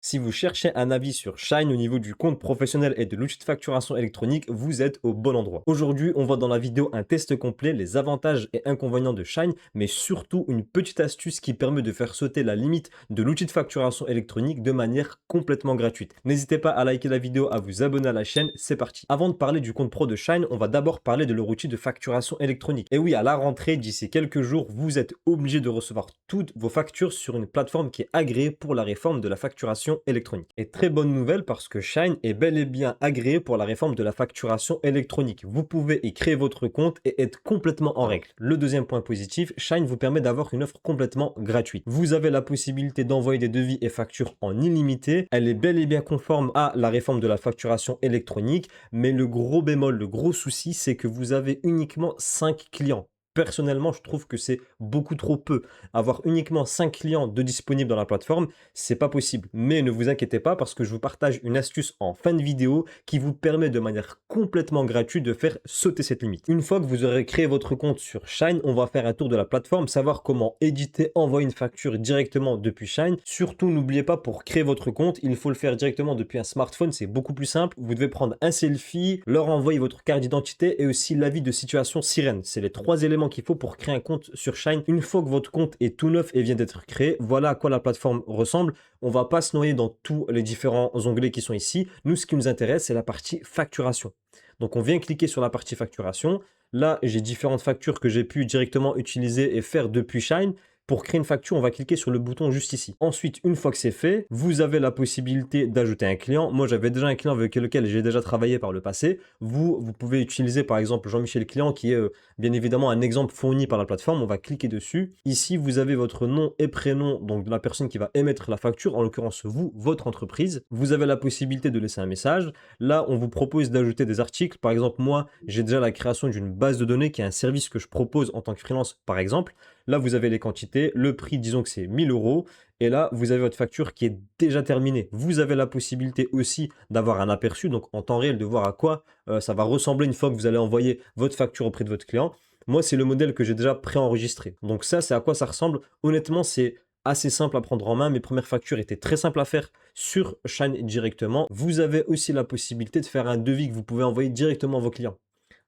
Si vous cherchez un avis sur Shine au niveau du compte professionnel et de l'outil de facturation électronique, vous êtes au bon endroit. Aujourd'hui, on voit dans la vidéo un test complet, les avantages et inconvénients de Shine, mais surtout une petite astuce qui permet de faire sauter la limite de l'outil de facturation électronique de manière complètement gratuite. N'hésitez pas à liker la vidéo, à vous abonner à la chaîne, c'est parti. Avant de parler du compte pro de Shine, on va d'abord parler de leur outil de facturation électronique. Et oui, à la rentrée, d'ici quelques jours, vous êtes obligé de recevoir toutes vos factures sur une plateforme qui est agréée pour la réforme de la facturation électronique. Et très bonne nouvelle parce que Shine est bel et bien agréé pour la réforme de la facturation électronique. Vous pouvez y créer votre compte et être complètement en règle. Le deuxième point positif, Shine vous permet d'avoir une offre complètement gratuite. Vous avez la possibilité d'envoyer des devis et factures en illimité. Elle est bel et bien conforme à la réforme de la facturation électronique, mais le gros bémol, le gros souci, c'est que vous avez uniquement 5 clients. Personnellement, je trouve que c'est beaucoup trop peu. Avoir uniquement 5 clients de disponibles dans la plateforme, c'est pas possible. Mais ne vous inquiétez pas parce que je vous partage une astuce en fin de vidéo qui vous permet de manière complètement gratuite de faire sauter cette limite. Une fois que vous aurez créé votre compte sur Shine, on va faire un tour de la plateforme, savoir comment éditer, envoyer une facture directement depuis Shine. Surtout, n'oubliez pas, pour créer votre compte, il faut le faire directement depuis un smartphone, c'est beaucoup plus simple. Vous devez prendre un selfie, leur envoyer votre carte d'identité et aussi l'avis de situation Sirène. C'est les 3 éléments qu'il faut pour créer un compte sur Shine. Une fois que votre compte est tout neuf et vient d'être créé, voilà à quoi la plateforme ressemble. On va pas se noyer dans tous les différents onglets qui sont ici. Nous, ce qui nous intéresse, c'est la partie facturation. Donc, on vient cliquer sur la partie facturation. Là, j'ai différentes factures que j'ai pu directement utiliser et faire depuis Shine. Pour créer une facture, on va cliquer sur le bouton juste ici. Ensuite, une fois que c'est fait, vous avez la possibilité d'ajouter un client. Moi, j'avais déjà un client avec lequel j'ai déjà travaillé par le passé. Vous pouvez utiliser par exemple Jean-Michel Client qui est bien évidemment un exemple fourni par la plateforme. On va cliquer dessus. Ici, vous avez votre nom et prénom donc de la personne qui va émettre la facture, en l'occurrence vous, votre entreprise. Vous avez la possibilité de laisser un message. Là, on vous propose d'ajouter des articles. Par exemple, moi, j'ai déjà la création d'une base de données qui est un service que je propose en tant que freelance, par exemple. Là, vous avez les quantités, le prix, disons que c'est 1000 euros. Et là, vous avez votre facture qui est déjà terminée. Vous avez la possibilité aussi d'avoir un aperçu, donc en temps réel, de voir à quoi ça va ressembler une fois que vous allez envoyer votre facture auprès de votre client. Moi, c'est le modèle que j'ai déjà préenregistré. Donc ça, c'est à quoi ça ressemble. Honnêtement, c'est assez simple à prendre en main. Mes premières factures étaient très simples à faire sur Shine directement. Vous avez aussi la possibilité de faire un devis que vous pouvez envoyer directement à vos clients.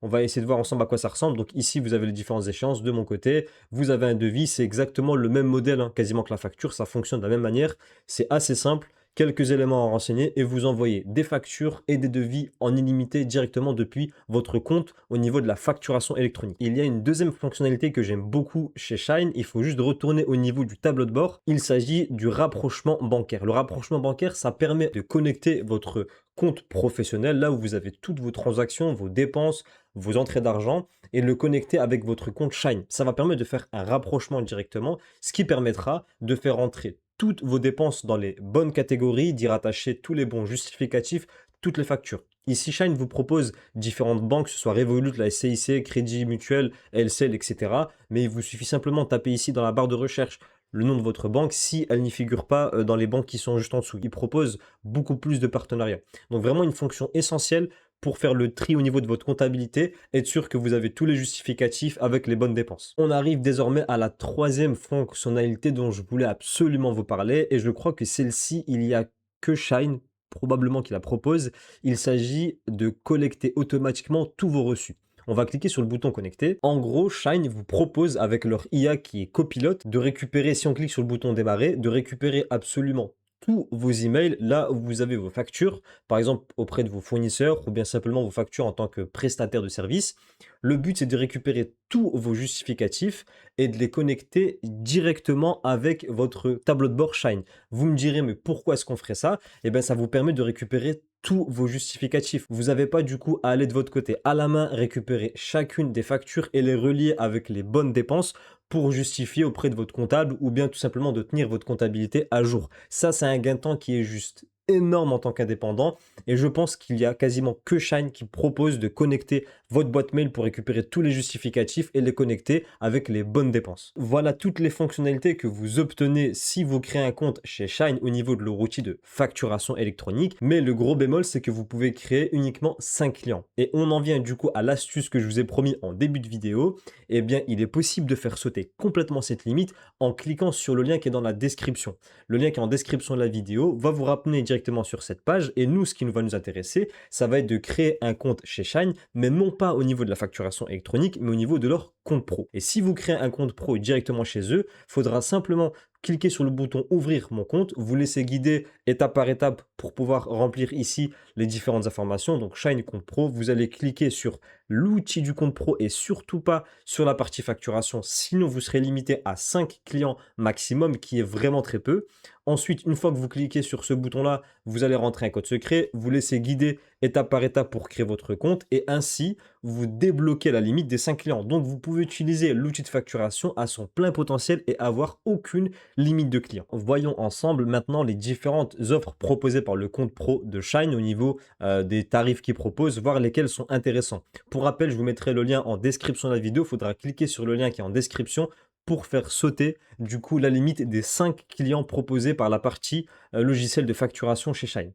On va essayer de voir ensemble à quoi ça ressemble. Donc ici, vous avez les différentes échéances. De mon côté, vous avez un devis. C'est exactement le même modèle, hein, quasiment que la facture. Ça fonctionne de la même manière. C'est assez simple. Quelques éléments à renseigner et vous envoyez des factures et des devis en illimité directement depuis votre compte au niveau de la facturation électronique. Il y a une deuxième fonctionnalité que j'aime beaucoup chez Shine. Il faut juste retourner au niveau du tableau de bord. Il s'agit du rapprochement bancaire. Le rapprochement bancaire, ça permet de connecter votre compte professionnel, là où vous avez toutes vos transactions, vos dépenses, vos entrées d'argent, et le connecter avec votre compte Shine. Ça va permettre de faire un rapprochement directement, ce qui permettra de faire entrer toutes vos dépenses dans les bonnes catégories, d'y rattacher tous les bons justificatifs, toutes les factures. Ici, Shine vous propose différentes banques, que ce soit Revolut, la SCIC, Crédit Mutuel, LCL, etc. Mais il vous suffit simplement de taper ici dans la barre de recherche le nom de votre banque si elle n'y figure pas dans les banques qui sont juste en dessous. Il propose beaucoup plus de partenariats. Donc vraiment une fonction essentielle pour faire le tri au niveau de votre comptabilité, être sûr que vous avez tous les justificatifs avec les bonnes dépenses. On arrive désormais à la troisième fonctionnalité dont je voulais absolument vous parler et je crois que celle-ci, il n'y a que Shine probablement qui la propose. Il s'agit de collecter automatiquement tous vos reçus. On va cliquer sur le bouton connecter. En gros, Shine vous propose avec leur IA qui est copilote de récupérer, si on clique sur le bouton démarrer, de récupérer absolument tous vos emails là où vous avez vos factures, par exemple auprès de vos fournisseurs ou bien simplement vos factures en tant que prestataire de service. Le but, c'est de récupérer tous vos justificatifs et de les connecter directement avec votre tableau de bord Shine. Vous me direz, mais pourquoi est-ce qu'on ferait ça? Eh bien, ça vous permet de récupérer tous vos justificatifs. Vous n'avez pas du coup à aller de votre côté à la main récupérer chacune des factures et les relier avec les bonnes dépenses pour justifier auprès de votre comptable ou bien tout simplement de tenir votre comptabilité à jour. Ça, c'est un gain de temps qui est juste énorme en tant qu'indépendant et je pense qu'il y a quasiment que Shine qui propose de connecter votre boîte mail pour récupérer tous les justificatifs et les connecter avec les bonnes dépenses. Voilà toutes les fonctionnalités que vous obtenez si vous créez un compte chez Shine au niveau de leur outil de facturation électronique. Mais le gros bémol, c'est que vous pouvez créer uniquement 5 clients. Et on en vient du coup à l'astuce que je vous ai promis en début de vidéo. Eh bien, il est possible de faire sauter complètement cette limite en cliquant sur le lien qui est dans la description. Le lien qui est en description de la vidéo va vous ramener directement sur cette page. Et nous, ce qui va nous intéresser, ça va être de créer un compte chez Shine, mais non pas au niveau de la facturation électronique, mais au niveau de leur compte pro. Et si vous créez un compte pro directement chez eux, il faudra simplement cliquer sur le bouton ouvrir mon compte, vous laissez guider étape par étape pour pouvoir remplir ici les différentes informations. Donc Shine compte pro, vous allez cliquer sur l'outil du compte pro et surtout pas sur la partie facturation, sinon vous serez limité à 5 clients maximum, qui est vraiment très peu. Ensuite, une fois que vous cliquez sur ce bouton-là, vous allez rentrer un code secret, vous laissez guider étape par étape pour créer votre compte et ainsi, vous débloquez la limite des 5 clients. Donc, vous pouvez utiliser l'outil de facturation à son plein potentiel et avoir aucune limite de clients. Voyons ensemble maintenant les différentes offres proposées par le compte pro de Shine au niveau des tarifs qu'ils proposent, voir lesquels sont intéressants. Pour rappel, je vous mettrai le lien en description de la vidéo. Il faudra cliquer sur le lien qui est en description pour faire sauter du coup la limite des 5 clients proposés par la partie logiciel de facturation chez Shine.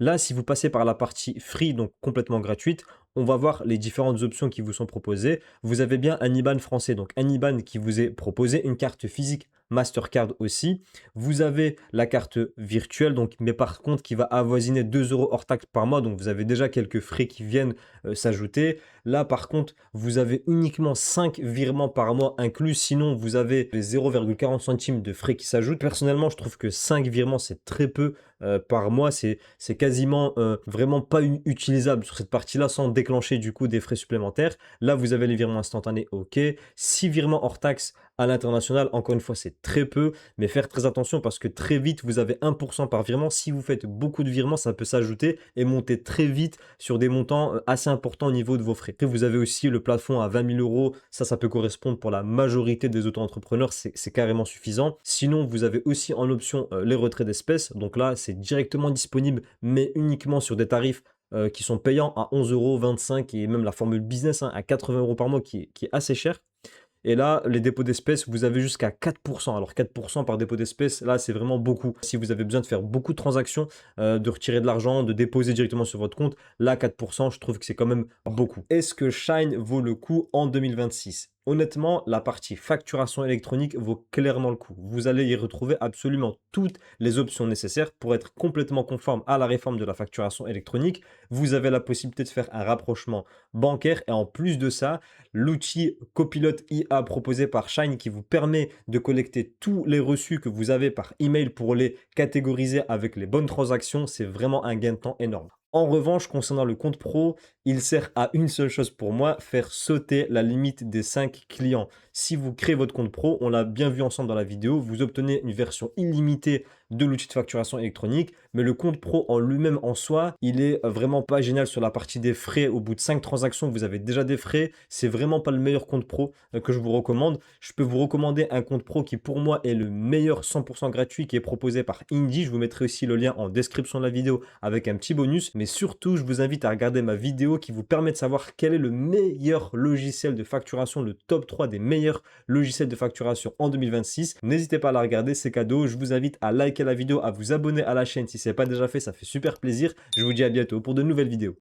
Là, si vous passez par la partie free, donc complètement gratuite, on va voir les différentes options qui vous sont proposées. Vous avez bien un IBAN français, donc un IBAN qui vous est proposé, une carte physique Mastercard aussi. Vous avez la carte virtuelle, donc, mais par contre qui va avoisiner 2 euros hors taxe par mois, donc vous avez déjà quelques frais qui viennent s'ajouter. Là, par contre, vous avez uniquement 5 virements par mois inclus, sinon vous avez les 0,40 centimes de frais qui s'ajoutent. Personnellement, je trouve que 5 virements, c'est très peu par mois, c'est quasiment vraiment pas utilisable sur cette partie-là sans déclencher du coup des frais supplémentaires. Là, vous avez les virements instantanés, ok. 6 virements hors taxe à l'international, encore une fois, c'est très peu, mais faire très attention parce que très vite, vous avez 1% par virement. Si vous faites beaucoup de virements, ça peut s'ajouter et monter très vite sur des montants assez importants au niveau de vos frais. Après, vous avez aussi le plafond à 20 000 euros. Ça peut correspondre pour la majorité des auto-entrepreneurs. C'est carrément suffisant. Sinon, vous avez aussi en option les retraits d'espèces. Donc là, c'est directement disponible, mais uniquement sur des tarifs qui sont payants à 11 euros, 25 et même la formule business à 80 euros par mois qui est assez cher. Et là, les dépôts d'espèces, vous avez jusqu'à 4%. Alors 4% par dépôt d'espèces, là, c'est vraiment beaucoup. Si vous avez besoin de faire beaucoup de transactions, de retirer de l'argent, de déposer directement sur votre compte, là, 4%, je trouve que c'est quand même beaucoup. Est-ce que Shine vaut le coup en 2026? Honnêtement, la partie facturation électronique vaut clairement le coup. Vous allez y retrouver absolument toutes les options nécessaires pour être complètement conforme à la réforme de la facturation électronique. Vous avez la possibilité de faire un rapprochement bancaire et en plus de ça, l'outil Copilot IA proposé par Shine qui vous permet de collecter tous les reçus que vous avez par email pour les catégoriser avec les bonnes transactions, c'est vraiment un gain de temps énorme. En revanche, concernant le compte pro, il sert à une seule chose pour moi, faire sauter la limite des 5 clients. Si vous créez votre compte pro, on l'a bien vu ensemble dans la vidéo, vous obtenez une version illimitée de l'outil de facturation électronique, mais le compte pro en lui-même en soi, il est vraiment pas génial sur la partie des frais. Au bout de 5 transactions, vous avez déjà des frais. C'est vraiment pas le meilleur compte pro que je vous recommande. Je peux vous recommander un compte pro qui pour moi est le meilleur 100% gratuit qui est proposé par Indy. Je vous mettrai aussi le lien en description de la vidéo avec un petit bonus, mais surtout, je vous invite à regarder ma vidéo qui vous permet de savoir quel est le meilleur logiciel de facturation, le top 3 des meilleurs logiciels de facturation en 2026. N'hésitez pas à la regarder, c'est cadeau. Je vous invite à liker la vidéo, à vous abonner à la chaîne si ce n'est pas déjà fait, ça fait super plaisir. Je vous dis à bientôt pour de nouvelles vidéos.